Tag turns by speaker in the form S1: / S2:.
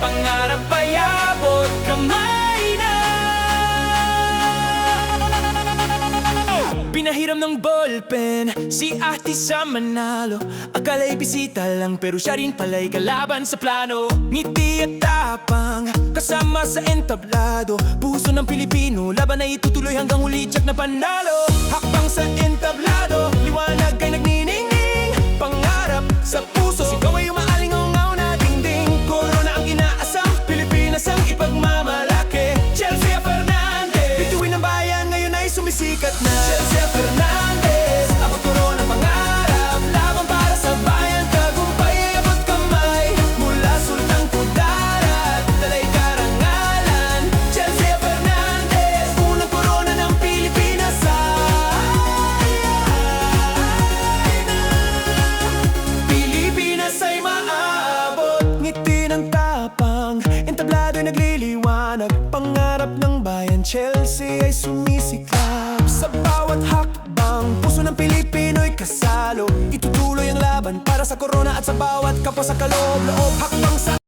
S1: Pangarap ay abot kamay na. Pinahiram ng ballpen si ate sa Manalo. Akala'y bisita lang pero siya rin pala'y kalaban sa plano. Ngiti at tapang kasama sa entablado. Puso ng Pilipino, laban na itutuloy hanggang huli, tiyak na panalo. Hakbang sa entablado, liwanag ay nagniningning. Pangarap sa puso, sigaw ay umaalingaw na dingding. Corona ang inaasam, Pilipinas ang ipagmamalaki. Chelsea Fernandez, bituin ng bayan ngayon ay sumisikat na. Chelsea Fernandez, abot Corona pangarap. Laban para sa bayan, tagumpay ay abot kamay. Mula Sultang Kudarat, dalay karangalan. Chelsea Fernandez, unang Corona ng Pilipinas Pilipinas ay maabot. Ngiti ng tapang, entablado ay nagliliwanag. Pangarap ng bayan, Chelsea ay sumisiklab. Sa bawat hakbang, puso ng Pilipino'y kasalo. Itutuloy ang laban para sa Corona at sa bawat kapwa sa kaloob-loob. Hakbang sa